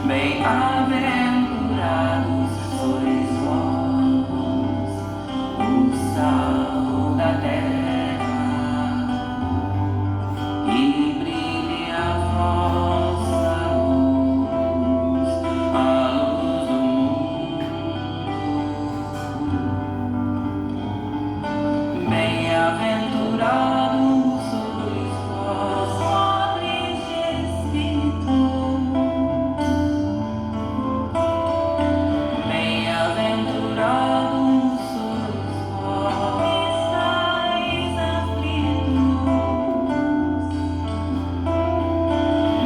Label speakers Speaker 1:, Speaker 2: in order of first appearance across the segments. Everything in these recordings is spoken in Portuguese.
Speaker 1: Bem-aventurados sois vós, o sal da terra, e brilhe a vossa luz, a luz do mundo. Bem-aventurados sois vós, pobres de espírito. Bem-aventurados sois vós, que estáis aflitos.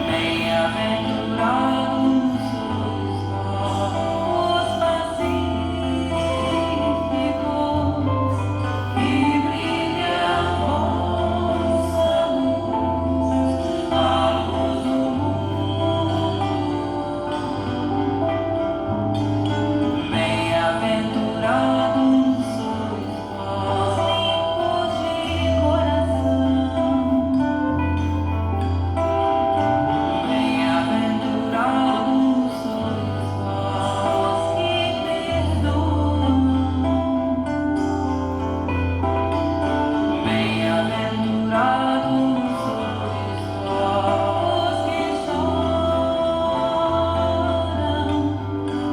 Speaker 1: Bem-aventurados sois vós, os pacíficos, que brilhe a vossa luz, a luz do mundo. Bem-aventurados sois vós, limpos de coração. Bem-aventurados sois vós, que perdoam. Bem-aventurados sois vós, que choram,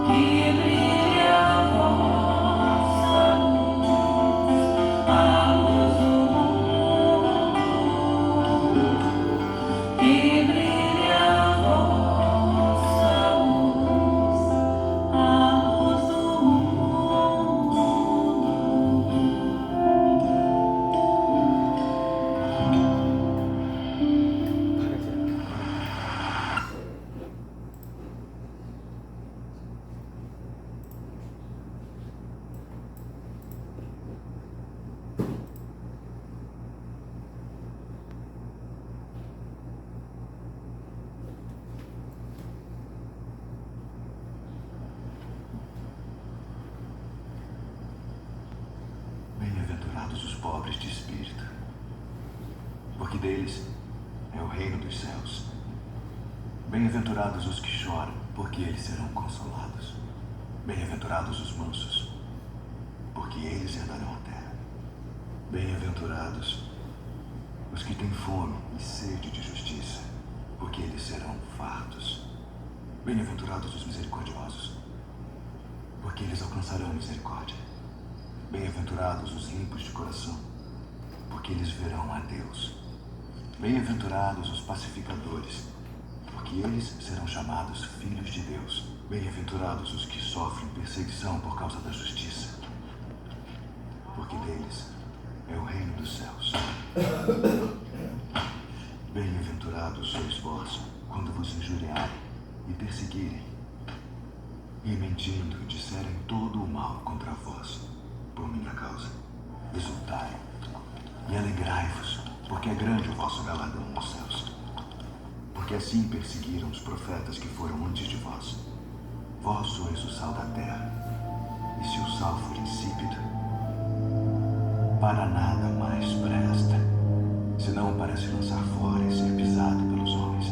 Speaker 1: que brilhe a vossa luz, a luz do mundo. Que brilhe a vossa luz, a luz do mundo.
Speaker 2: Bem-aventurados os pobres de espírito, porque deles é o reino dos céus. Bem-aventurados os que choram, porque eles serão consolados. Bem-aventurados os mansos, porque eles herdarão a terra. Bem-aventurados os que têm fome e sede de justiça, porque eles serão fartos. Bem-aventurados os misericordiosos, porque eles alcançarão misericórdia. Bem-aventurados os limpos de coração, porque eles verão a Deus. Bem-aventurados os pacificadores, porque eles serão chamados filhos de Deus. Bem-aventurados os que sofrem perseguição por causa da justiça, porque deles é o reino dos céus. Bem-aventurados sois vós, quando vos injuriarem e perseguirem, e mentindo disserem todo o mal contra vós, por minha causa. Exultai e alegrai-vos, porque é grande o vosso galardão nos céus. Porque assim perseguiram os profetas que foram antes de vós. Vós sois o sal da terra, e se o sal for insípido, para nada mais presta, senão para se lançar fora e ser pisado pelos homens.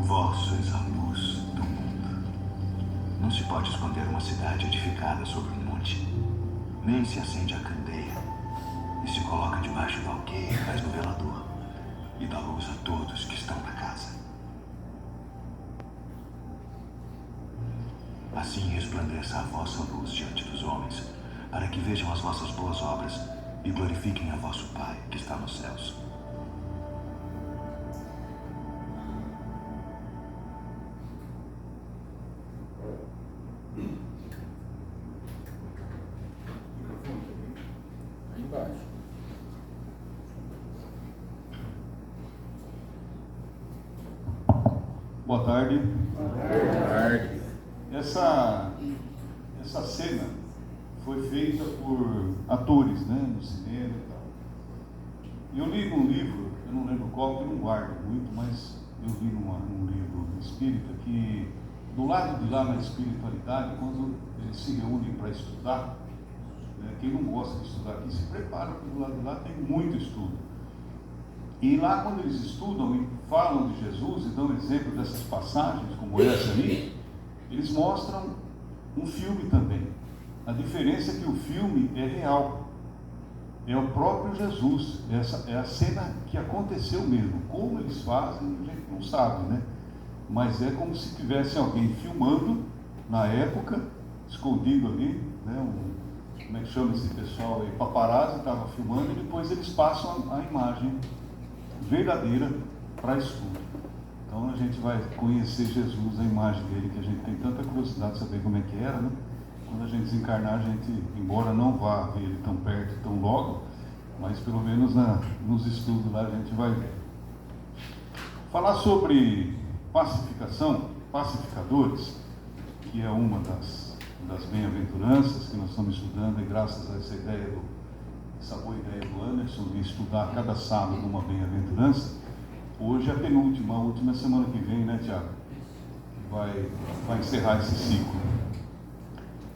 Speaker 2: Vós sois a luz do mundo. Não se pode esconder uma cidade edificada sobre um monte, nem se acende a candeia e se coloca debaixo do alqueire, mas no velador, e dá luz a todos que estão na casa. Assim resplandeça a vossa luz diante dos homens, para que vejam as vossas boas obras e glorifiquem a vosso Pai que está nos céus.
Speaker 3: Aí embaixo.
Speaker 4: Boa tarde.
Speaker 3: Boa tarde.
Speaker 4: Essa cena foi feita por atores, né, no cinema e tal. E eu li num livro, eu não lembro qual, que eu não guardo muito, mas eu li num livro espírita que do lado de lá na espiritualidade, quando eles se reúnem para estudar, né, quem não gosta de estudar aqui se prepara, porque do lado de lá tem muito estudo. E lá quando eles estudam e falam de Jesus e dão exemplo dessas passagens como essa aí, eles mostram um filme também. A diferença é que o filme é real. É o próprio Jesus. Essa é a cena que aconteceu mesmo. Como eles fazem, a gente não sabe, né? Mas é como se tivesse alguém filmando na época, escondido ali, né? Como é que chama esse pessoal aí? Paparazzi estava filmando e depois eles passam a imagem verdadeira para estudo. Então a gente vai conhecer Jesus, a imagem dele, que a gente tem tanta curiosidade de saber como é que era, né? Quando a gente desencarnar, a gente, embora não vá ver ele tão perto, tão logo, mas pelo menos nos estudos lá a gente vai ver. Falar sobre pacificação, pacificadores, que é uma das bem-aventuranças que nós estamos estudando, e graças a essa boa ideia do Anderson de estudar cada sábado uma bem-aventurança, hoje é a penúltima, a última semana que vem, né, Tiago? Vai encerrar esse ciclo.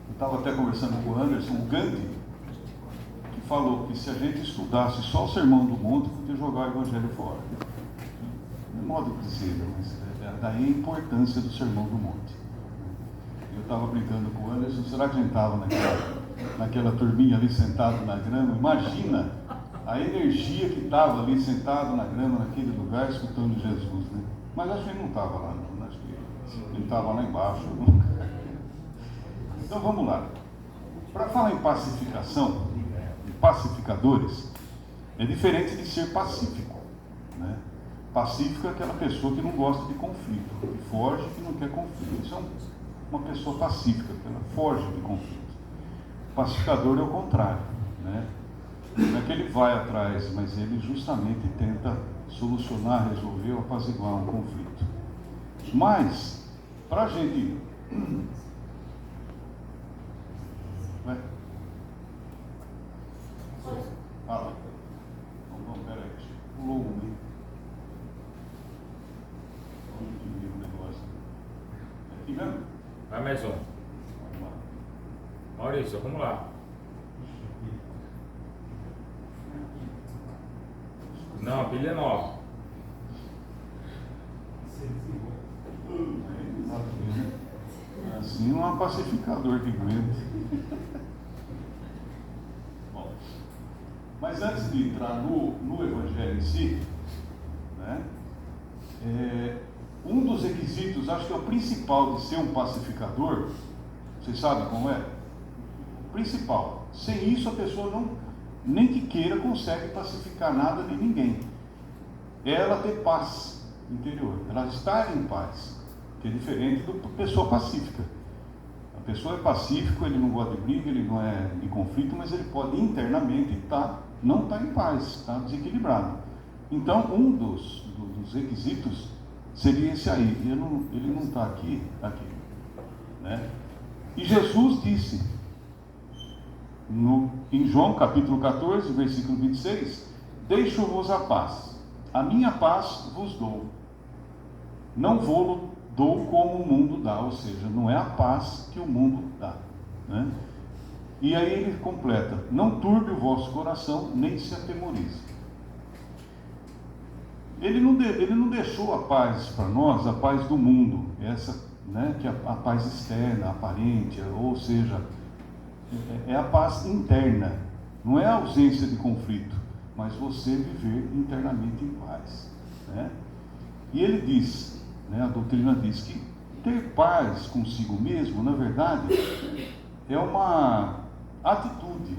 Speaker 4: Eu estava até conversando com o Anderson, o Gandhi, que falou que se a gente estudasse só o Sermão do Monte, podia jogar o Evangelho fora. Não é modo de dizer, mas daí a importância do Sermão do Monte. Eu estava brincando com o Anderson, será que a gente estava naquela turminha ali sentado na grama? Imagina a energia que estava ali sentado na grama, naquele lugar, escutando Jesus, né? Mas acho que ele não estava lá, não. Acho que ele estava lá embaixo. Então vamos lá. Para falar em pacificação, em pacificadores, é diferente de ser pacífico, né? Pacífico é aquela pessoa que não gosta de conflito, que foge, que não quer conflito. Isso é uma pessoa pacífica, que ela foge de conflito. Pacificador é o contrário, né? Não é que ele vai atrás, mas ele justamente tenta solucionar, resolver, apaziguar um conflito. Mas, para a gente... Não, peraí, pulou um, hein? Vamos diminuir o negócio. Aqui mesmo?
Speaker 3: Vai mais um.
Speaker 4: Vamos lá.
Speaker 3: Maurício, vamos lá. Não, a pilha é nova.
Speaker 4: Assim não há pacificador que aguente. Bom, mas antes de entrar no Evangelho em si, né, um dos requisitos, acho que é o principal de ser um pacificador, vocês sabem como é? O principal. Sem isso a pessoa não, nem que queira, consegue pacificar nada de ninguém. É ela ter paz interior, ela estar em paz, que é diferente da pessoa pacífica. A pessoa é pacífico, ele não gosta de briga, ele não é de conflito, mas ele pode internamente não estar em paz, estar desequilibrado. Então, um dos requisitos seria esse aí. Ele não está aqui, né? E Jesus disse, em João capítulo 14, versículo 26, deixo-vos a paz, a minha paz vos dou, não vou dou como o mundo dá, ou seja, não é a paz que o mundo dá, né? E aí ele completa, não turbe o vosso coração, nem se atemorize. Ele não deixou a paz para nós, a paz do mundo, essa, né, que é a paz externa, aparente, ou seja, é a paz interna, não é a ausência de conflito, mas você viver internamente em paz, né? E ele diz, né, a doutrina diz que ter paz consigo mesmo, na verdade, é uma atitude,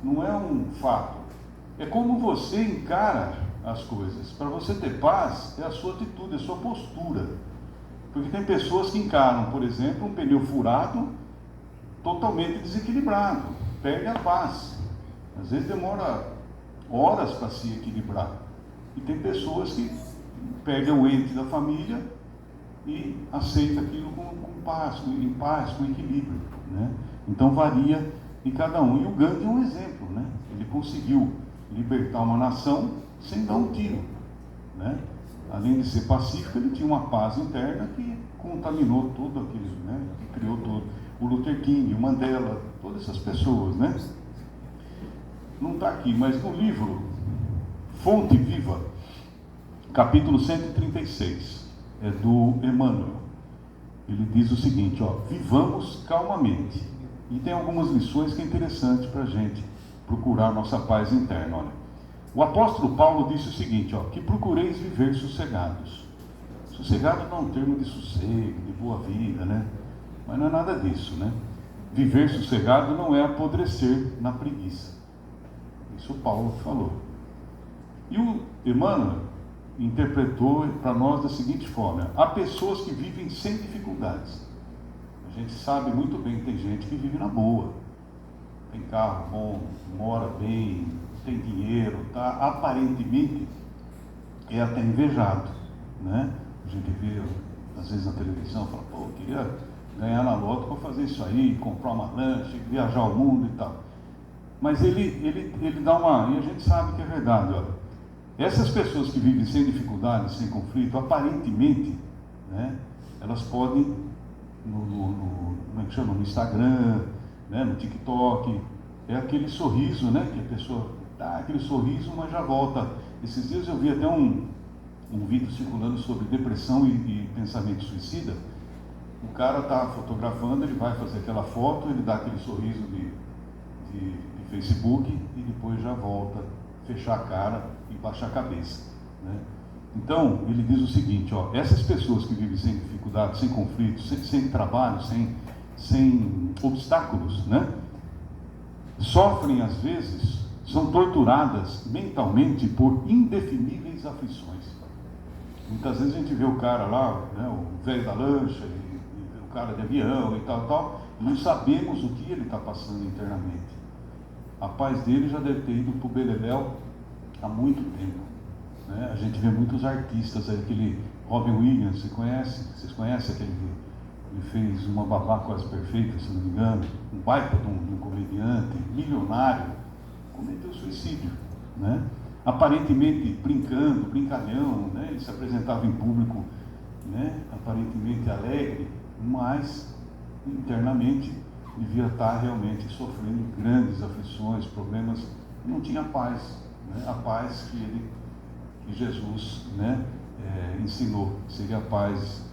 Speaker 4: não é um fato. É como você encara as coisas. Para você ter paz, é a sua atitude, é a sua postura. Porque tem pessoas que encaram, por exemplo, um pneu furado totalmente desequilibrado, perde a paz. Às vezes demora horas para se equilibrar. E tem pessoas que perdem o ente da família e aceitam aquilo com paz, com equilíbrio, né? Então varia em cada um. E o Gandhi é um exemplo, né? Ele conseguiu libertar uma nação sem dar um tiro, né? Além de ser pacífico, ele tinha uma paz interna que contaminou tudo aquilo, né? Que criou todo. O Luther King, o Mandela, todas essas pessoas, né? Não está aqui, mas no livro Fonte Viva, capítulo 136, é do Emmanuel. ele diz o seguinte, ó, vivamos calmamente. E tem algumas lições que é interessante para a gente procurar nossa paz interna. Olha, o apóstolo Paulo disse o seguinte, ó, que procureis viver sossegados. Sossegado não é um termo de sossego, de boa vida, né? Mas não é nada disso, né? Viver sossegado não é apodrecer na preguiça. Isso Paulo falou. E o Emmanuel interpretou para nós da seguinte forma: há pessoas que vivem sem dificuldades. A gente sabe muito bem que tem gente que vive na boa, tem carro bom, mora bem, tem dinheiro, tá? Aparentemente é até invejado, né? A gente vê às vezes na televisão, fala, pô, eu queria ganhar na loto para fazer isso aí, comprar uma lancha, viajar o mundo e tal. Mas ele dá uma, e a gente sabe que é verdade, olha, essas pessoas que vivem sem dificuldade, sem conflito, aparentemente, né, elas podem, como é que chama? No Instagram, né, no TikTok, é aquele sorriso, né, que a pessoa dá aquele sorriso, mas já volta. Esses dias eu vi até um vídeo circulando sobre depressão e pensamento suicida. O cara está fotografando, ele vai fazer aquela foto, ele dá aquele sorriso de Facebook e depois já volta, fechar a cara e baixar a cabeça, né? Então, ele diz o seguinte, ó, essas pessoas que vivem sem dificuldade, sem conflitos, sem trabalho, sem obstáculos, né? Sofrem às vezes, são torturadas mentalmente por indefiníveis aflições. Muitas vezes a gente vê o cara lá, né, o velho da lancha, o cara de avião e tal, não sabemos o que ele está passando internamente. A paz dele já deve ter ido para o beleléu há muito tempo, né? A gente vê muitos artistas aí, aquele Robin Williams, vocês conhecem aquele que ele fez Uma Babá Quase Perfeita, se não me engano, um baita de um comediante, milionário, cometeu suicídio, né? Aparentemente brincando, brincalhão, né? Ele se apresentava em público, né? Aparentemente alegre, mas internamente devia estar realmente sofrendo grandes aflições, problemas, não tinha paz, né? A paz que Jesus, né, ensinou, seria a paz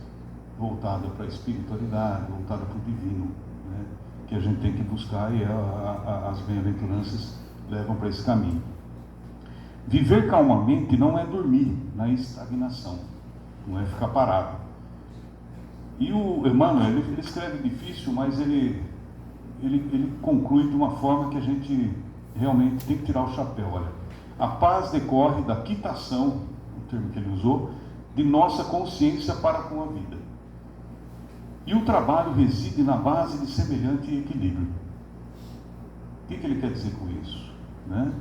Speaker 4: voltada para a espiritualidade, voltada para o divino, né, que a gente tem que buscar, e as bem-aventuranças levam para esse caminho. Viver calmamente não é dormir na estagnação, não é ficar parado. E o Emmanuel, ele escreve difícil, mas ele conclui de uma forma que a gente realmente tem que tirar o chapéu. Olha, a paz decorre da quitação, o termo que ele usou, de nossa consciência para com a vida. E o trabalho reside na base de semelhante equilíbrio. O que ele quer dizer com isso, né?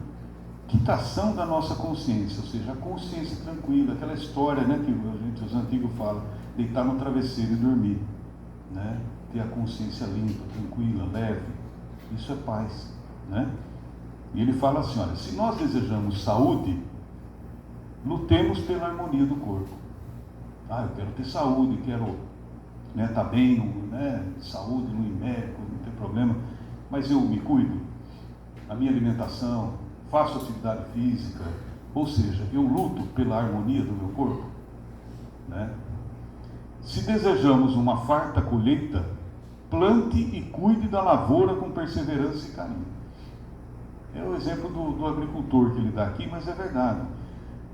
Speaker 4: Quitação da nossa consciência, ou seja, a consciência tranquila, aquela história, né, que os antigos falam, deitar no travesseiro e dormir, né? Ter a consciência limpa, tranquila, leve, isso é paz, né? E ele fala assim, olha, se nós desejamos saúde, lutemos pela harmonia do corpo. Ah, eu quero ter saúde, quero, né, estar bem, né, saúde, não ir médico, não ter problema, mas eu me cuido, a minha alimentação, faço atividade física, ou seja, eu luto pela harmonia do meu corpo, né? Se desejamos uma farta colheita, plante e cuide da lavoura com perseverança e carinho. É o exemplo do agricultor que ele dá aqui, mas é verdade.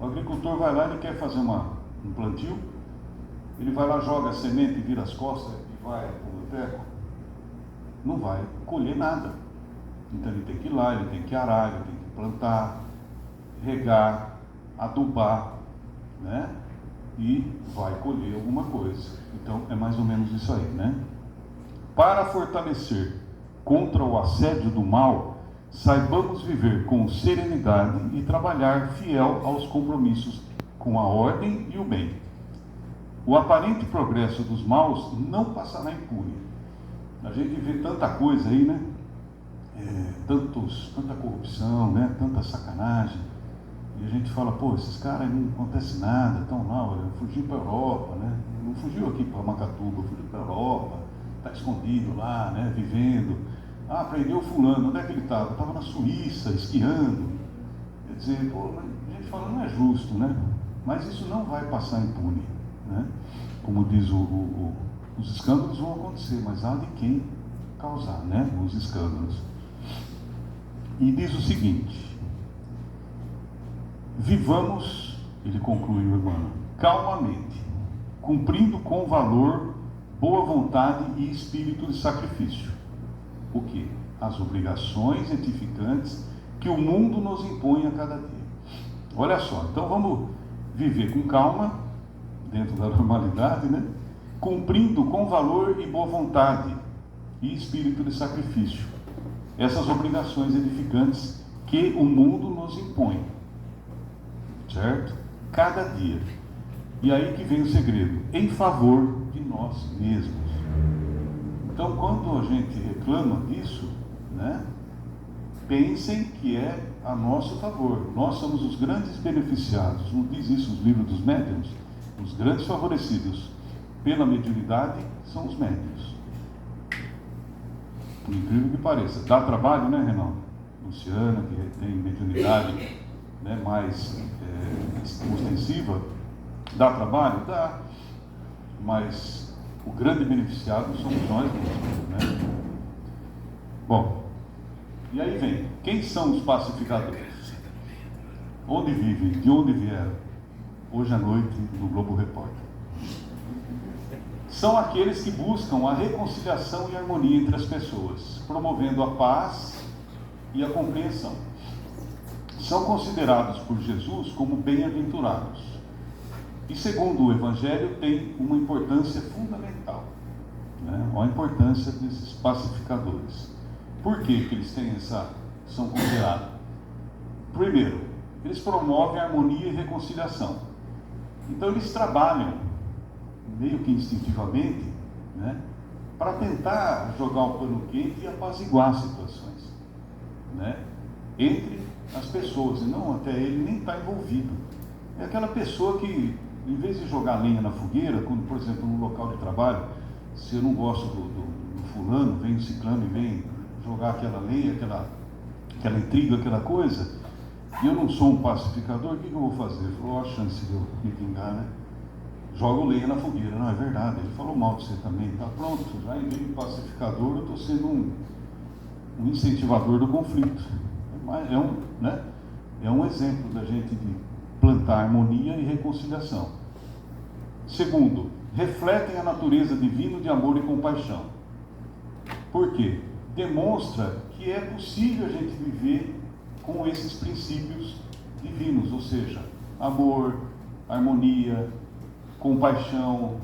Speaker 4: O agricultor vai lá, ele quer fazer um plantio, ele vai lá, joga a semente, vira as costas e vai para o boteco, não vai colher nada. Então ele tem que ir lá, ele tem que arar, ele tem que plantar, regar, adubar, né? E vai colher alguma coisa. Então é mais ou menos isso aí, né? Para fortalecer contra o assédio do mal, saibamos viver com serenidade e trabalhar fiel aos compromissos com a ordem e o bem. O aparente progresso dos maus não passará impune. A gente vê tanta coisa aí, né? Tanta corrupção, né? Tanta sacanagem. E a gente fala, pô, esses caras não acontece nada, estão lá, olha, fugiu para a Europa, né? Não fugiu aqui para Macatuba, fugiu para a Europa, está escondido lá, né? Vivendo. Ah, prendeu fulano, onde é que ele estava? Estava na Suíça, esquiando. Quer dizer, pô, a gente fala, não é justo, né? Mas isso não vai passar impune, né? Como diz o Os escândalos vão acontecer, mas há de quem causar, né? Os escândalos. E diz o seguinte: vivamos, ele conclui, irmão, calmamente, cumprindo com valor, boa vontade e espírito de sacrifício. O quê? As obrigações edificantes que o mundo nos impõe a cada dia. Olha só, então vamos viver com calma, dentro da normalidade, né? Cumprindo com valor e boa vontade e espírito de sacrifício essas obrigações edificantes que o mundo nos impõe, certo? Cada dia. E aí que vem o segredo: em favor de nós mesmos. Então, quando a gente reclama disso, né, pensem que é a nosso favor. Nós somos os grandes beneficiados. Não diz isso os livros dos médiuns? Os grandes favorecidos pela mediunidade são os médiuns. Por incrível que pareça. Dá trabalho, né, Renaldo? Luciana, que tem mediunidade, né, mais ostensiva. Dá trabalho? Dá. Mas o grande beneficiado somos nós mesmos, né? Bom, e aí vem, quem são os pacificadores? Onde vivem? De onde vieram? Hoje à noite, no Globo Repórter. São aqueles que buscam a reconciliação e harmonia entre as pessoas, promovendo a paz e a compreensão. São considerados por Jesus como bem-aventurados. E segundo o Evangelho, tem uma importância fundamental, né? Olha a importância desses pacificadores. Por que eles são considerados? Primeiro, eles promovem a harmonia e reconciliação. Então eles trabalham, meio que instintivamente, né, para tentar jogar o pano quente e apaziguar situações, né, entre as pessoas. E não, até ele nem está envolvido. É aquela pessoa que, em vez de jogar lenha na fogueira, quando, por exemplo, no local de trabalho, se eu não gosto do fulano, vem o ciclano e vem jogar aquela lenha, aquela intriga, aquela coisa, e eu não sou um pacificador, o que eu vou fazer? Falou, a chance de eu me vingar, né? Jogo lenha na fogueira. Não, é verdade, ele falou mal de você também, tá pronto, já em vez de pacificador, eu estou sendo um incentivador do conflito. É um exemplo da gente de plantar harmonia e reconciliação. Segundo, refletem a natureza divina de amor e compaixão. Por quê? Demonstra que é possível a gente viver com esses princípios divinos, ou seja, amor, harmonia, compaixão,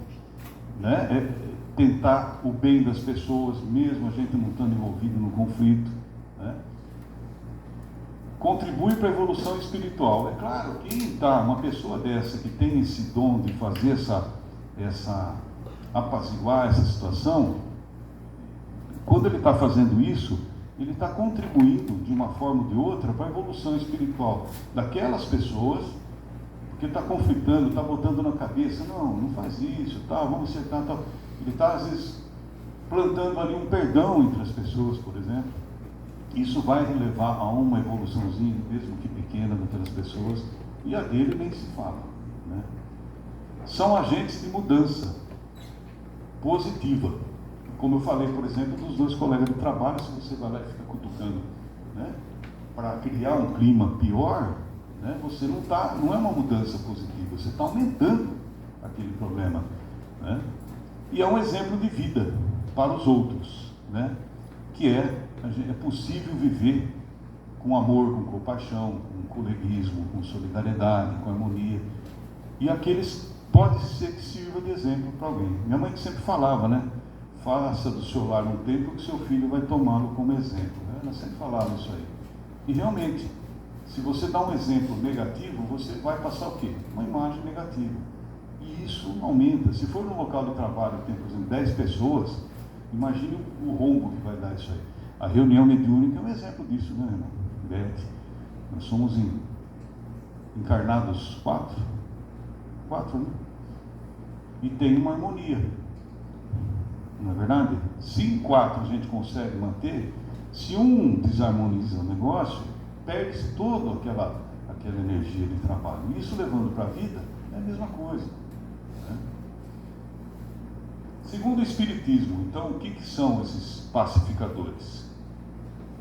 Speaker 4: né? Tentar o bem das pessoas, mesmo a gente não estando envolvido no conflito, né? Contribui para a evolução espiritual. É claro, uma pessoa dessa que tem esse dom de fazer apaziguar essa situação, quando ele está fazendo isso, ele está contribuindo de uma forma ou de outra para a evolução espiritual daquelas pessoas, porque está conflitando, está botando na cabeça, não faz isso, tá, vamos acertar, tá. Ele está às vezes plantando ali um perdão entre as pessoas, por exemplo. Isso vai levar a uma evoluçãozinha, mesmo que pequena, daquelas pessoas, e a dele nem se fala, né? São agentes de mudança positiva. Como eu falei, por exemplo, dos dois colegas de trabalho, se você vai lá e fica cutucando, né, para criar um clima pior, né, você não é uma mudança positiva, você está aumentando aquele problema, né? E é um exemplo de vida para os outros, né, que é possível viver com amor, com compaixão, com coleguismo, com solidariedade, com harmonia. E aqueles pode ser que sirva de exemplo para alguém. Minha mãe sempre falava, né? Faça do seu lar um templo que seu filho vai tomá-lo como exemplo. Ela sempre falava isso aí. E realmente, se você dá um exemplo negativo, você vai passar o quê? Uma imagem negativa. E isso aumenta. Se for num local de trabalho que tem, por exemplo, 10 pessoas, imagine o rombo que vai dar isso aí. A reunião mediúnica é um exemplo disso, né, irmão? Beth, nós somos encarnados 4, né? E tem uma harmonia, não é verdade? Se em 4 a gente consegue manter, se um desarmoniza o negócio, perde-se toda aquela energia de trabalho. Isso levando para a vida é a mesma coisa, né? Segundo o Espiritismo, então, o que são esses pacificadores?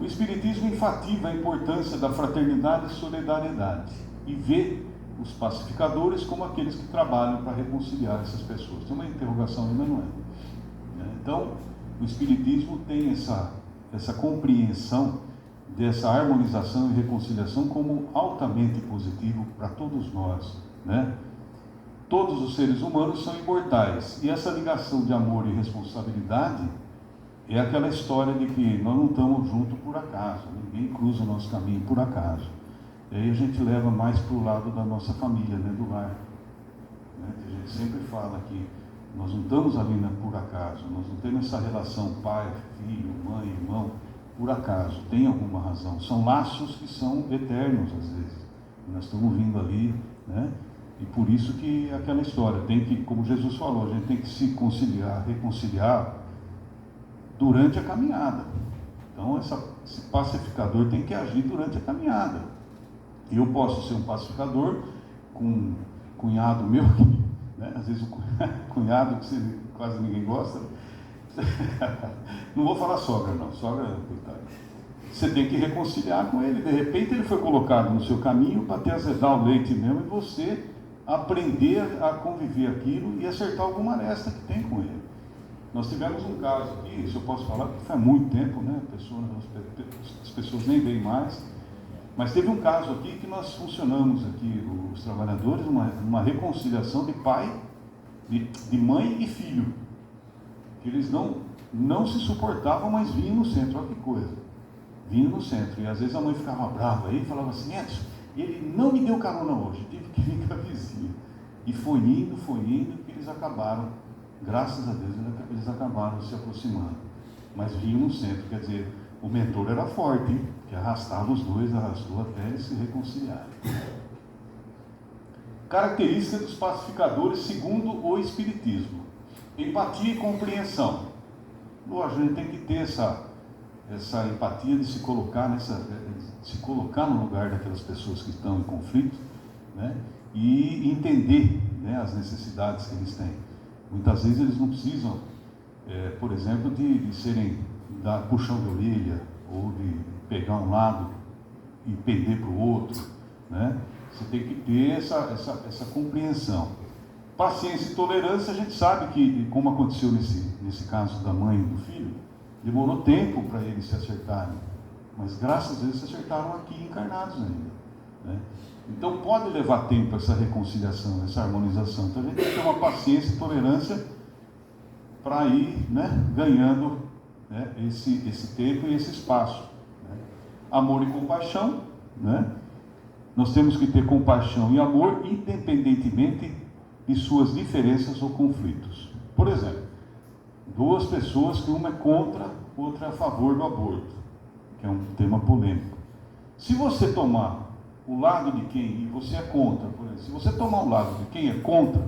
Speaker 4: O Espiritismo enfatiza a importância da fraternidade e solidariedade e vê os pacificadores como aqueles que trabalham para reconciliar essas pessoas. Tem uma interrogação ainda, não é? Então, o Espiritismo tem essa compreensão dessa harmonização e reconciliação como altamente positivo para todos nós, né? Todos os seres humanos são imortais, e essa ligação de amor e responsabilidade é aquela história de que nós não estamos juntos por acaso, ninguém cruza o nosso caminho por acaso. E aí a gente leva mais para o lado da nossa família, né, do lar. Né? A gente sempre fala que nós não estamos ali por acaso, nós não temos essa relação pai, filho, mãe, irmão, por acaso, tem alguma razão. São laços que são eternos às vezes. Nós estamos vindo ali, né? E por isso que aquela história, tem que, como Jesus falou, a gente tem que se conciliar, reconciliar durante a caminhada. Então esse pacificador tem que agir durante a caminhada. Eu posso ser um pacificador com um cunhado meu, né? Às vezes o cunhado que quase ninguém gosta. Não vou falar sogra não, sogra, coitado. Você tem que reconciliar com ele. De repente ele foi colocado no seu caminho para te azedar o leite mesmo, e você aprender a conviver aquilo e acertar alguma aresta que tem com ele. Nós tivemos um caso aqui, isso eu posso falar, porque faz muito tempo, né? As pessoas nem veem mais, mas teve um caso aqui que nós funcionamos aqui, os trabalhadores, uma reconciliação de pai, de mãe e filho, que eles não se suportavam, mas vinham no centro. Olha que coisa, vinham no centro, e às vezes a mãe ficava brava aí, falava assim: Edson, ele não me deu carona hoje, tive que vir com a vizinha. E foi indo, que eles acabaram, graças a Deus, eles acabaram se aproximando. Mas vinham no centro, quer dizer, o mentor era forte, hein? Que arrastava os dois, arrastou até eles se reconciliarem. Característica dos pacificadores segundo o Espiritismo: empatia e compreensão. Lógico, a gente tem que ter essa empatia de se colocar no lugar daquelas pessoas que estão em conflito, né? E entender, né, as necessidades que eles têm. Muitas vezes eles não precisam, por exemplo, de serem dar puxão de orelha, ou de pegar um lado e pender para o outro, né? Você tem que ter essa compreensão. Paciência e tolerância, a gente sabe que, como aconteceu nesse caso da mãe e do filho, demorou tempo para eles se acertarem, mas graças a Deus se acertaram aqui encarnados ainda, né? Então pode levar tempo essa reconciliação, essa harmonização. Então a gente tem que ter uma paciência e tolerância para ir, né, ganhando, né, esse tempo e esse espaço, né? Amor e compaixão, né? Nós temos que ter compaixão e amor independentemente de suas diferenças ou conflitos. Por exemplo, duas pessoas que uma é contra, outra é a favor do aborto, que é um tema polêmico. Se você tomar o lado de quem, e você é contra, por exemplo, se você tomar o lado de quem é contra,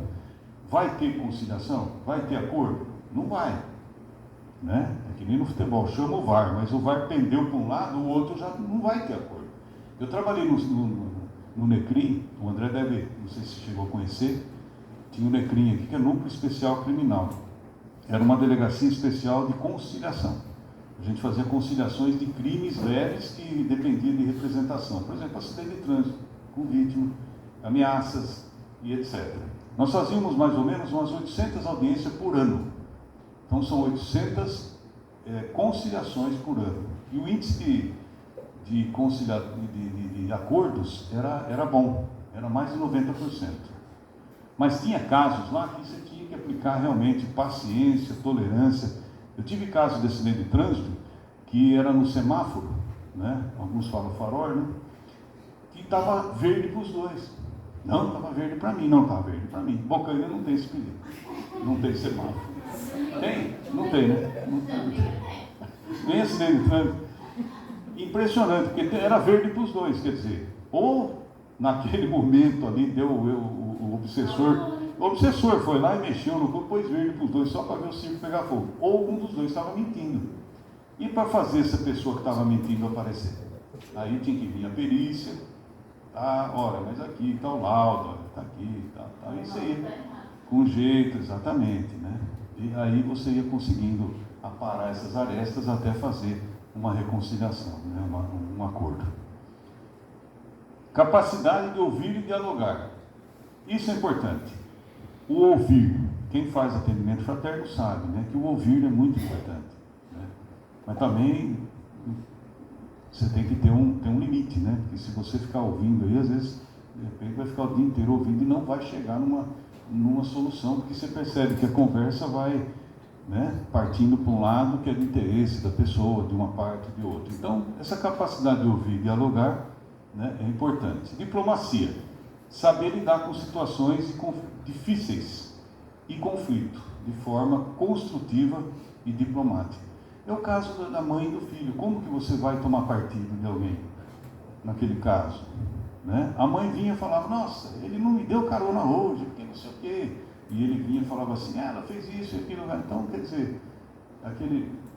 Speaker 4: vai ter conciliação? Vai ter acordo? Não vai, né? É que nem no futebol, chama o VAR, mas o VAR pendeu para um lado, o outro já não vai ter acordo. Eu trabalhei no NECRIM, o André deve, não sei se chegou a conhecer, tinha o NECRIM aqui, que é Núcleo Especial Criminal. Era uma delegacia especial de conciliação. A gente fazia conciliações de crimes leves que dependiam de representação. Por exemplo, acidente de trânsito, com vítima, ameaças e etc. Nós fazíamos mais ou menos umas 800 audiências por ano. Então são 800 conciliações por ano. E o índice de acordos era bom, era mais de 90%. Mas tinha casos lá que você tinha que aplicar realmente paciência, tolerância. Eu tive casos de acidente de trânsito que era no semáforo, né? Alguns falam farol, né? Que estava verde para os dois. Não, estava verde para mim, não estava verde para mim. Bocaina não tem esse perigo, não tem semáforo. Tem? Não tem, né? Não tem. Nem acidente de trânsito. Impressionante, porque era verde para os dois, quer dizer, ou naquele momento ali deu o obsessor foi lá e mexeu no corpo, pôs verde para os dois, só para ver o circo pegar fogo. Ou um dos dois estava mentindo. E para fazer essa pessoa que estava mentindo aparecer? Aí tinha que vir a perícia, tá, olha, mas aqui está o laudo, está aqui, tá, isso aí. Com jeito, exatamente, né? E aí você ia conseguindo aparar essas arestas até fazer uma reconciliação, né? um acordo. Capacidade de ouvir e dialogar. Isso é importante. O ouvir. Quem faz atendimento fraterno sabe, né, que o ouvir é muito importante. Né? Mas também você tem que ter um limite, né? Porque se você ficar ouvindo aí, às vezes, de repente vai ficar o dia inteiro ouvindo e não vai chegar numa solução, porque você percebe que a conversa vai, né, partindo para um lado que é de interesse da pessoa, de uma parte ou de outra. Então, essa capacidade de ouvir e dialogar, né, é importante. Diplomacia. Saber lidar com situações difíceis e conflito, de forma construtiva e diplomática. É o caso da mãe e do filho. Como que você vai tomar partido de alguém naquele caso? Né? A mãe vinha e falava, nossa, ele não me deu carona hoje, porque não sei o quê. E ele vinha e falava assim, ela fez isso e aquilo. Então, quer dizer,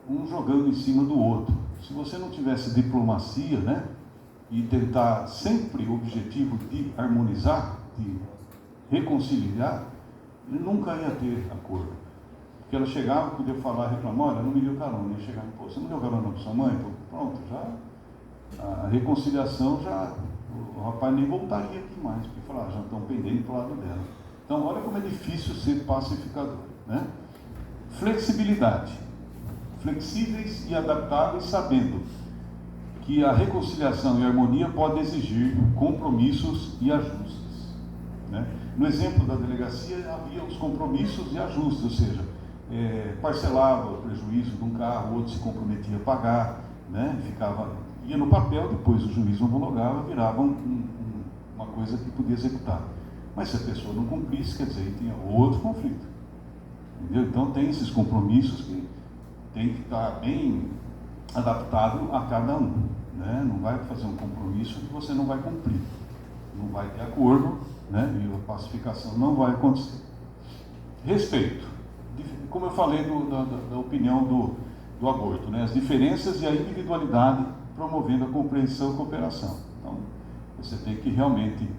Speaker 4: um jogando em cima do outro. Se você não tivesse diplomacia, né, e tentar sempre o objetivo de harmonizar, de reconciliar, ele nunca ia ter acordo. Porque ela chegava, podia falar, reclamar, olha, não me deu carona. Ia chegar, pô, você não deu carona para sua mãe? Pô, pronto, já a reconciliação o rapaz nem voltaria aqui mais, porque falar, já estão pendendo para o lado dela. Então, olha como é difícil ser pacificador, né? Flexibilidade. Flexíveis e adaptáveis, sabendo que a reconciliação e a harmonia pode exigir compromissos e ajustes. Né? No exemplo da delegacia, havia os compromissos e ajustes, ou seja, parcelava o prejuízo de um carro, o outro se comprometia a pagar, né? Ia no papel, depois o juiz homologava, virava uma coisa que podia executar. Mas se a pessoa não cumprisse, quer dizer, tinha outro conflito. Entendeu? Então tem esses compromissos que tem que estar bem adaptado a cada um. Né? Não vai fazer um compromisso que você não vai cumprir. Não vai ter acordo, né? E a pacificação não vai acontecer. Respeito. Como eu falei da opinião do aborto, né? As diferenças e a individualidade promovendo a compreensão e cooperação. Então, você tem que realmente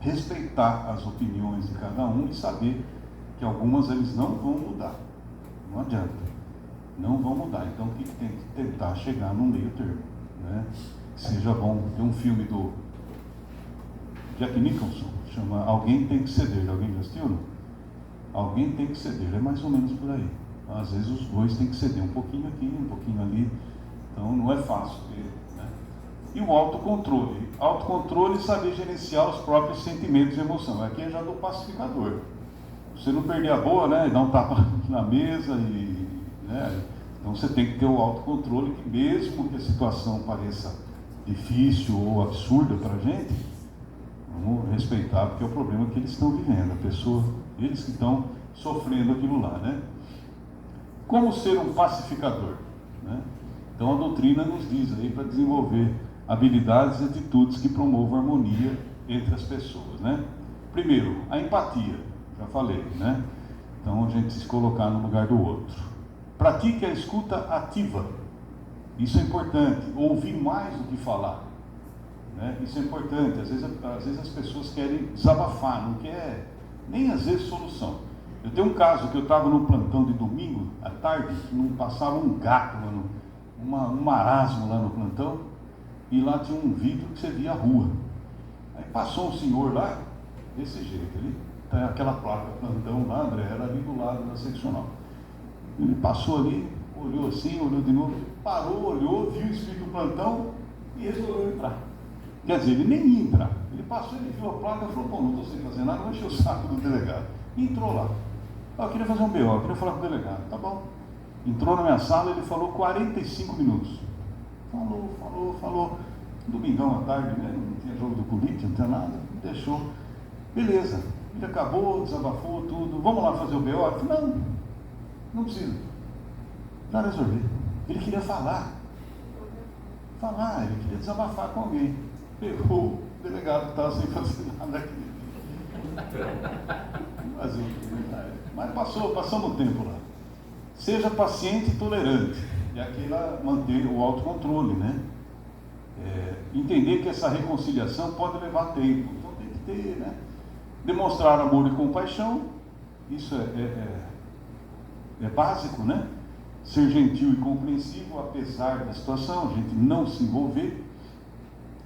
Speaker 4: respeitar as opiniões de cada um e saber que algumas eles não vão mudar. Não adianta. Não vão mudar. Então, o que tem que tentar chegar no meio termo, né? Que seja bom. Tem um filme do Jack Nicholson, chama Alguém Tem que Ceder. Alguém já assistiu? Não? Alguém tem que ceder. É mais ou menos por aí. Às vezes os dois têm que ceder um pouquinho aqui, um pouquinho ali. Então, não é fácil ter, né? E o autocontrole. Autocontrole e saber gerenciar os próprios sentimentos e emoções. Aqui é já do pacificador. Você não perder a boa, né? Dar um tapa na mesa né? Então você tem que ter o autocontrole, que mesmo que a situação pareça difícil ou absurda para a gente, vamos respeitar, porque é o problema que eles estão vivendo, a pessoa, eles que estão sofrendo aquilo lá, né? Como ser um pacificador, né? Então a doutrina nos diz aí para desenvolver habilidades e atitudes que promovam a harmonia entre as pessoas, né? Primeiro, a empatia, já falei, né? Então a gente se colocar no lugar do outro. Pratique a escuta ativa, isso é importante, ouvir mais do que falar, né? Isso é importante. Às vezes as pessoas querem desabafar, não quer nem às vezes solução. Eu tenho um caso que eu estava no plantão de domingo à tarde, que não passava um gato lá um marasmo lá no plantão, e lá tinha um vidro que você via a rua. Aí passou um senhor lá, desse jeito, ali, tá aquela placa plantão lá, André, era ali do lado da seccional. Ele passou ali, olhou assim, olhou de novo, parou, olhou, viu o espírito do plantão e resolveu entrar. Quer dizer, ele nem ia entrar. Ele passou, ele viu a placa e falou, pô, não estou sem fazer nada, vou encher o saco do delegado. E entrou lá. Eu queria fazer um BO, eu queria falar com o delegado. Tá bom. Entrou na minha sala, ele falou 45 minutos. Falou. Domingão à tarde, né? Não tinha jogo do Corinthians, não tinha nada. Deixou. Beleza. Ele acabou, desabafou tudo. Vamos lá fazer o BO? Eu falei, não precisa. Já resolvi. Ele queria falar. Ele queria desabafar com alguém. Pegou o delegado que estava sem fazer nada aqui. Mas passamos o tempo lá. Seja paciente e tolerante. E aqui lá manter o autocontrole, né? Entender que essa reconciliação pode levar tempo. Então tem que ter, né? Demonstrar amor e compaixão. Isso é básico, né? Ser gentil e compreensivo, apesar da situação, a gente não se envolver.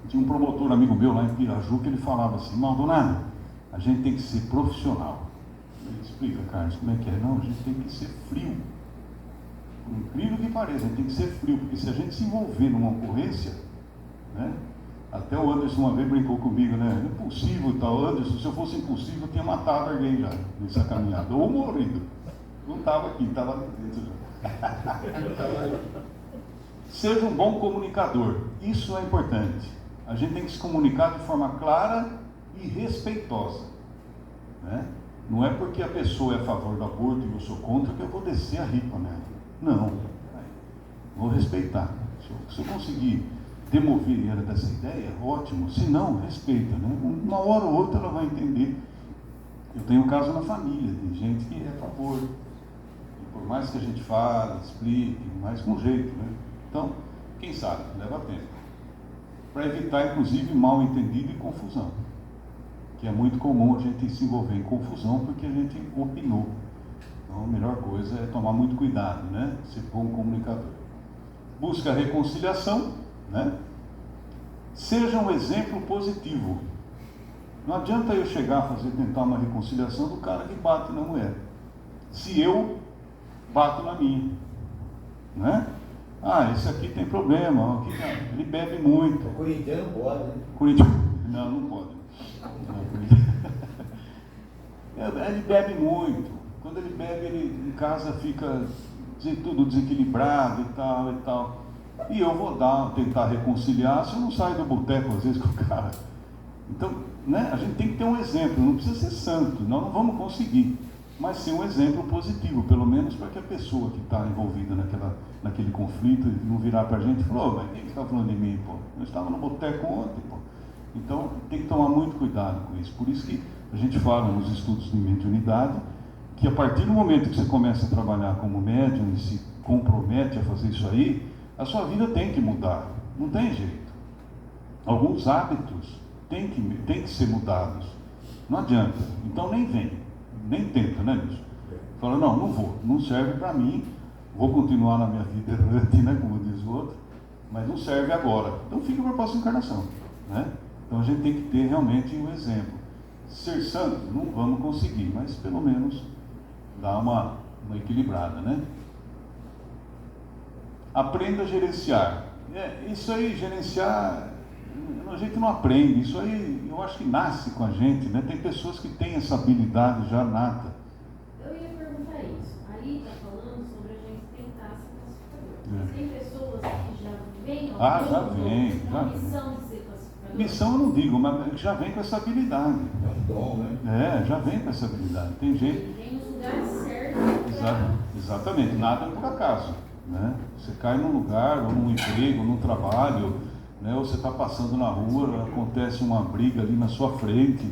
Speaker 4: Tinha um promotor amigo meu lá em Piraju que ele falava assim: Maldonado, a gente tem que ser profissional. Ele explica, Carlos, como é que é? Não, a gente tem que ser frio. Por incrível que pareça, a gente tem que ser frio, porque se a gente se envolver numa ocorrência, né? Até o Anderson uma vez brincou comigo, né? Impulsivo e tal. Anderson, se eu fosse impulsivo, eu tinha matado alguém já nessa caminhada, ou morrido. Não estava aqui, estava lá dentro já. Seja um bom comunicador, isso é importante. A gente tem que se comunicar de forma clara e respeitosa, né? Não é porque a pessoa é a favor do aborto e eu sou contra que eu vou descer a ripa nela. Não, vou respeitar. Se eu conseguir demover ela dessa ideia, ótimo. Se não, respeita, né? Uma hora ou outra ela vai entender. Eu tenho um caso na família de gente que é a favor. Por mais que a gente fale, explique, mas com jeito, né? Então, quem sabe, leva tempo. Para evitar, inclusive, mal entendido e confusão. Que é muito comum a gente se envolver em confusão porque a gente opinou. Então, a melhor coisa é tomar muito cuidado, né? Ser bom comunicador. Busca a reconciliação, né? Seja um exemplo positivo. Não adianta eu chegar a tentar uma reconciliação do cara que bate na mulher. Se eu bato na minha, né? Ah, esse aqui tem problema, aqui, ele bebe muito.
Speaker 5: O corintiano pode, né?
Speaker 4: Não, não pode. Ele bebe muito. Quando ele bebe, ele em casa fica tudo desequilibrado e tal e tal. E eu vou tentar reconciliar se eu não saio do boteco às vezes com o cara. Então, né, a gente tem que ter um exemplo, não precisa ser santo, nós não vamos conseguir. Mas ser um exemplo positivo, pelo menos para que a pessoa que está envolvida naquele conflito não virar para a gente e falar: mas quem está falando de mim, pô? Eu estava no boteco ontem, pô. Então tem que tomar muito cuidado com isso. Por isso que a gente fala nos estudos de mediunidade que a partir do momento que você começa a trabalhar como médium e se compromete a fazer isso aí, a sua vida tem que mudar, não tem jeito. Alguns hábitos têm que ser mudados, não adianta. Então nem vem. Nem tenta, né, bicho? Fala, não vou, não serve para mim, vou continuar na minha vida errante, né, como diz o outro, mas não serve agora. Então fica para a próxima encarnação, né? Então a gente tem que ter realmente um exemplo. Ser santo, não vamos conseguir, mas pelo menos dar uma equilibrada, né? Aprenda a gerenciar. Isso aí, gerenciar, a gente não aprende, isso aí eu acho que nasce com a gente, né? Tem pessoas que têm essa habilidade já nata.
Speaker 6: Eu ia perguntar isso. Ali está falando sobre a gente tentar ser pacificador. Tem pessoas que já vêm
Speaker 4: Já vem.
Speaker 6: missão de ser pacificador?
Speaker 4: Missão eu não digo, mas já vem com essa habilidade.
Speaker 5: É um dom, né?
Speaker 4: Já vem com essa habilidade. Tem gente.
Speaker 6: Tem os lugares certos.
Speaker 4: Exatamente, nada por acaso, né? Você cai num lugar, ou num emprego, ou num trabalho, né? Ou você está passando na rua, acontece uma briga ali na sua frente,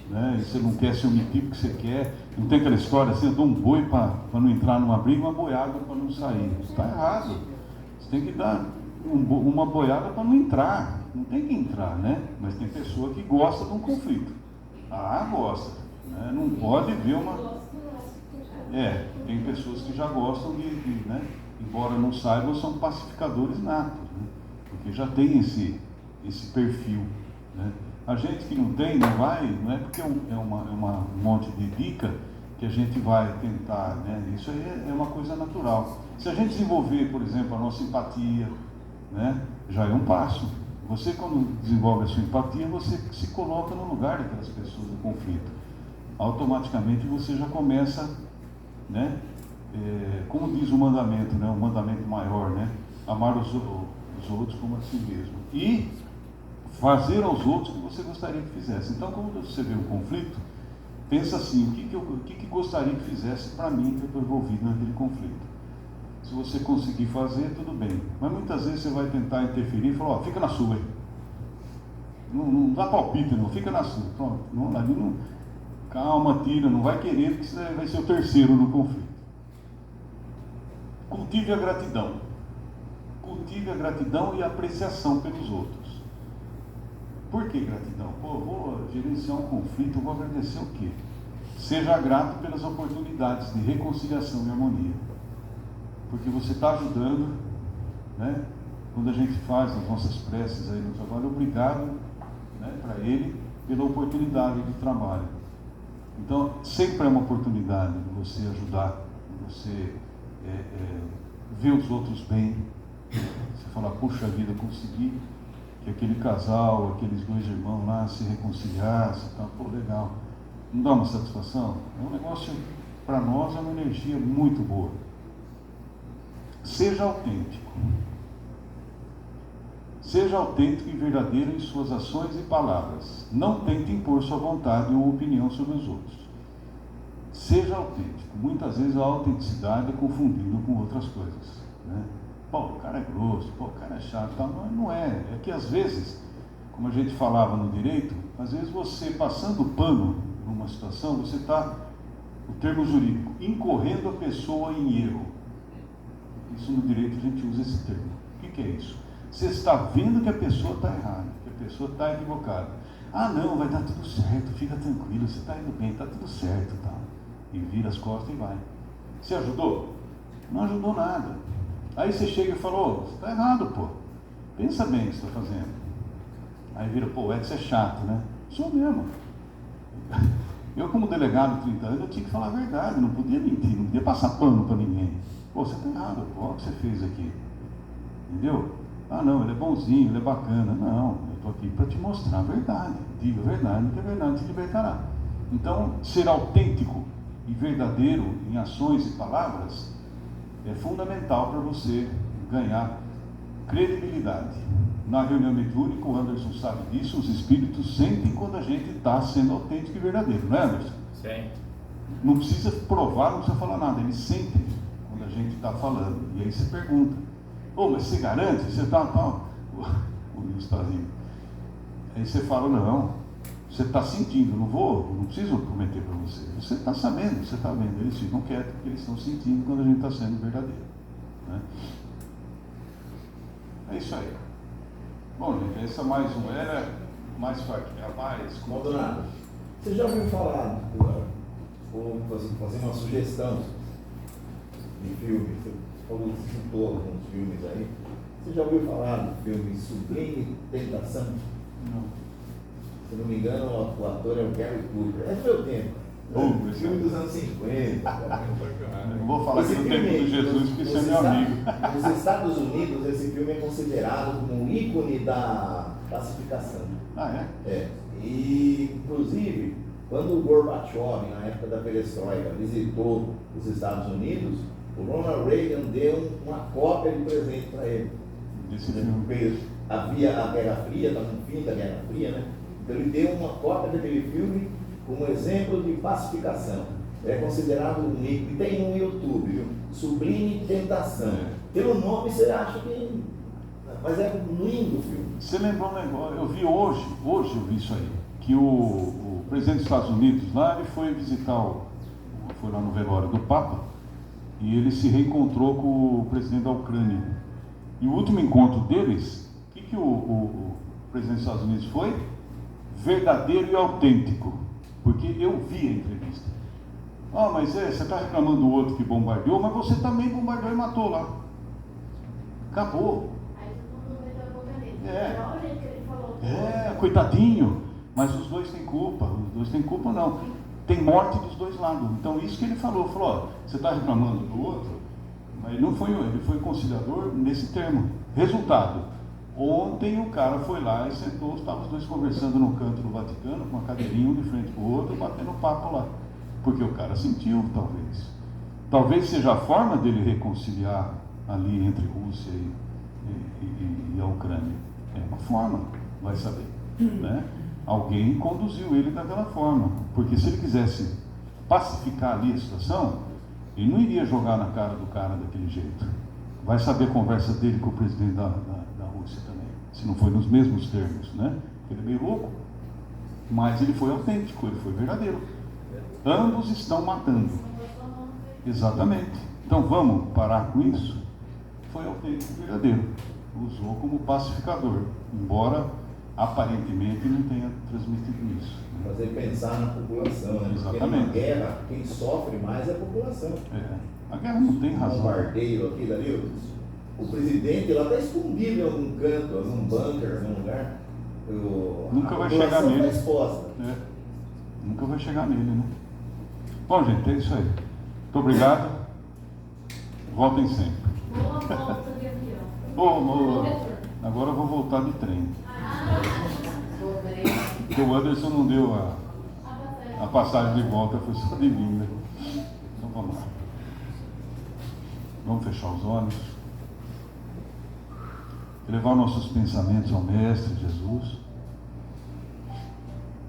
Speaker 4: né? E você não quer se omitir porque você quer. Não tem aquela história assim: eu dou um boi para não entrar numa briga, uma boiada para não sair. Está errado. Você tem que dar uma boiada para não entrar. Não tem que entrar, né? Mas tem pessoa que gosta de um conflito. Gosta, né? Não pode ver uma... tem pessoas que já gostam né? Embora não saibam, são pacificadores natos, né? Porque já tem esse perfil, né? A gente que não tem, não é porque é um monte de dica que a gente vai tentar, né? Isso aí é uma coisa natural. Se a gente desenvolver, por exemplo, a nossa empatia, né? Já é um passo. Você, quando desenvolve a sua empatia, você se coloca no lugar daquelas pessoas do conflito. Automaticamente você já começa, né? Como diz o mandamento, né? O mandamento maior, né? Amar os outros como a si mesmo. E fazer aos outros o que você gostaria que fizesse. Então, quando você vê um conflito, pensa assim: o que gostaria que fizesse para mim que eu estou envolvido naquele conflito? Se você conseguir fazer, tudo bem. Mas muitas vezes você vai tentar interferir e falar: fica na sua. Não dá palpite, não. Fica na sua. Pronto. Calma, tira. Não vai querer, porque você vai ser o terceiro no conflito. Cultive a gratidão. Cultive a gratidão e a apreciação pelos outros. Por que gratidão? Vou gerenciar um conflito, vou agradecer o quê? Seja grato pelas oportunidades de reconciliação e harmonia. porque você está ajudando, né? Quando a gente faz as nossas preces aí no trabalho, obrigado, né, para ele pela oportunidade do trabalho. Então, sempre é uma oportunidade de você ajudar, de você ver os outros bem. Você falar, puxa vida, consegui que aquele casal, aqueles dois irmãos lá se reconciliassem, tá, pô, legal. Não dá uma satisfação? É um negócio, para nós, é uma energia muito boa. Seja autêntico. Seja autêntico e verdadeiro em suas ações e palavras. Não tente impor sua vontade ou opinião sobre os outros. Seja autêntico. Muitas vezes a autenticidade é confundida com outras coisas, né? Pô, o cara é grosso, pô, o cara é chato, tá? Não é. É que às vezes, como a gente falava no direito, às vezes você passando pano numa situação, você está, o termo jurídico, incorrendo a pessoa em erro. Isso no direito a gente usa esse termo. O que é isso? Você está vendo que a pessoa está errada, que a pessoa está equivocada. Ah, não, vai dar tudo certo, fica tranquilo, você está indo bem, está tudo certo, tá? E vira as costas e vai. Você ajudou? Não ajudou nada. Aí você chega e fala, ô, você está errado, pô. Pensa bem o que você está fazendo. Aí vira, pô, o Edson é chato, né? Sou mesmo. Eu, como delegado de 30 anos, eu tinha que falar a verdade, não podia mentir, não podia passar pano para ninguém. Pô, você está errado, pô, olha o que você fez aqui. Entendeu? Ah, não, ele é bonzinho, ele é bacana. Não, eu estou aqui para te mostrar a verdade. Diga a verdade, que a verdade te libertará. Então, ser autêntico e verdadeiro em ações e palavras é fundamental para você ganhar credibilidade. Na reunião mediúnica, o Anderson sabe disso, os espíritos sentem quando a gente está sendo autêntico e verdadeiro, não é, Anderson?
Speaker 3: Sim.
Speaker 4: Não precisa provar, não precisa falar nada, eles sentem quando a gente está falando. E aí você pergunta, ô, mas você garante? Você está tal? O Luiz está rindo. Aí você fala, não, você está sentindo, não preciso prometer para você. Você está sabendo, você está vendo. Eles ficam quietos porque eles estão sentindo quando a gente está sendo verdadeiro, né? É isso aí. Bom, gente, essa é mais um. Era mais forte, era mais.
Speaker 5: Maldonado, você já ouviu falar, ou fazer uma sugestão de filme? Você falou que citou alguns filmes aí. Você já ouviu falar do filme Sublime Tentação?
Speaker 4: Não.
Speaker 5: Se não me engano, o ator é o Gary Cooper. É do meu tempo. O filme dos anos 50.
Speaker 4: Não vou falar aqui do tempo de Jesus, porque isso é meu amigo.
Speaker 5: Nos Estados Unidos, esse filme é considerado como um ícone da pacificação.
Speaker 4: Ah, é?
Speaker 5: É. E, inclusive, quando o Gorbachev, na época da perestroika, visitou os Estados Unidos, o Ronald Reagan deu uma cópia de presente para ele.
Speaker 4: Desse filme.
Speaker 5: Havia a Guerra Fria, estava no fim da Guerra Fria, né? Então ele deu uma cópia daquele filme como exemplo de pacificação. É considerado um ícone. Tem no YouTube, viu? Sublime Tentação. Pelo nome você acha que... Mas é lindo o filme.
Speaker 4: Você lembrou um negócio? Eu vi hoje eu vi isso aí, que o presidente dos Estados Unidos lá, ele foi visitar, foi lá no velório do Papa, e ele se reencontrou com o presidente da Ucrânia. E o último encontro deles, o que o presidente dos Estados Unidos foi? Verdadeiro e autêntico. Porque eu vi a entrevista. Ah, mas você está reclamando do outro que bombardeou, mas você também bombardeou e matou lá. Acabou.
Speaker 6: Aí todo mundo meteu a boca nele.
Speaker 4: É.
Speaker 6: Olha o jeito que ele falou.
Speaker 4: Coitadinho. Mas os dois têm culpa. Os dois têm culpa, não. Tem morte dos dois lados. Então, isso que ele falou. Ó, você está reclamando do outro, mas não foi ele foi conciliador nesse termo. Resultado. Ontem o cara foi lá e sentou, estavam os dois conversando no canto do Vaticano, com uma cadeirinha um de frente para o outro, batendo papo lá. Porque o cara sentiu, talvez. Talvez seja a forma dele reconciliar ali entre Rússia e a Ucrânia. É uma forma, vai saber, né? Alguém conduziu ele daquela forma. Porque se ele quisesse pacificar ali a situação, ele não iria jogar na cara do cara daquele jeito. Vai saber a conversa dele com o presidente da Rússia também, se não foi nos mesmos termos, né? Ele é meio louco, mas ele foi autêntico, ele foi verdadeiro. Ambos estão matando. Exatamente. Então vamos parar com isso? Foi autêntico e verdadeiro. Usou como pacificador, embora aparentemente não tenha transmitido isso.
Speaker 5: Fazer pensar na população, né?
Speaker 4: Exatamente.
Speaker 5: Porque numa guerra, quem sofre mais é a população.
Speaker 4: A guerra não tem razão.
Speaker 5: bombardeio aqui, Dario, o presidente lá está escondido em algum canto, em algum bunker, em algum lugar.
Speaker 4: Nunca vai
Speaker 5: a
Speaker 4: chegar
Speaker 5: população
Speaker 4: nele.
Speaker 5: está exposta.
Speaker 4: É. Nunca vai chegar nele, né? Bom, gente, é isso aí. Muito obrigado. Voltem sempre.
Speaker 6: Boa volta de avião.
Speaker 4: Ô, agora eu vou voltar de trem. Porque o Anderson não deu a passagem de volta, foi só de vinda. Então vamos lá. Vamos fechar os olhos. Elevar nossos pensamentos ao Mestre Jesus.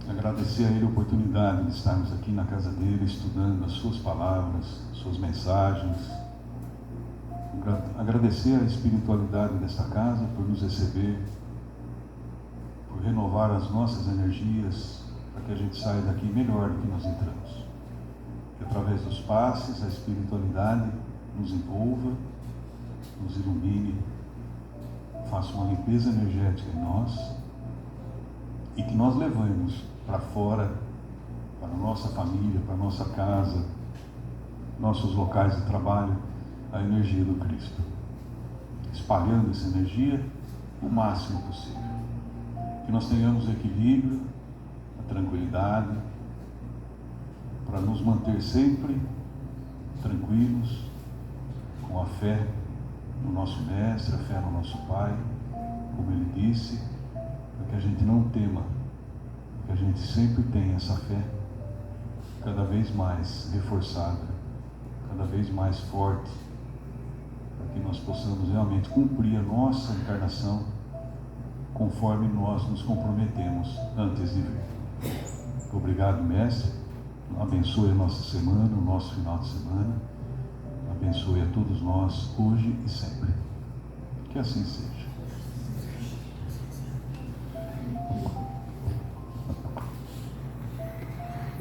Speaker 4: Agradecer a Ele a oportunidade de estarmos aqui na casa dele, estudando as suas palavras, suas mensagens. Agradecer a espiritualidade desta casa por nos receber, por renovar as nossas energias, para que a gente saia daqui melhor do que nós entramos. Que através dos passes, a espiritualidade nos envolva, nos ilumine, faça uma limpeza energética em nós e que nós levemos para fora, para a nossa família, para a nossa casa, nossos locais de trabalho, a energia do Cristo, espalhando essa energia o máximo possível. Que nós tenhamos o equilíbrio, a tranquilidade, para nos manter sempre tranquilos, com a fé no nosso Mestre, a fé no nosso Pai, como Ele disse, para que a gente não tema, que a gente sempre tenha essa fé cada vez mais reforçada, cada vez mais forte, para que nós possamos realmente cumprir a nossa encarnação conforme nós nos comprometemos antes de vir. Obrigado, Mestre. Abençoe a nossa semana, o nosso final de semana. Abençoe a todos nós, hoje e sempre. Que assim seja.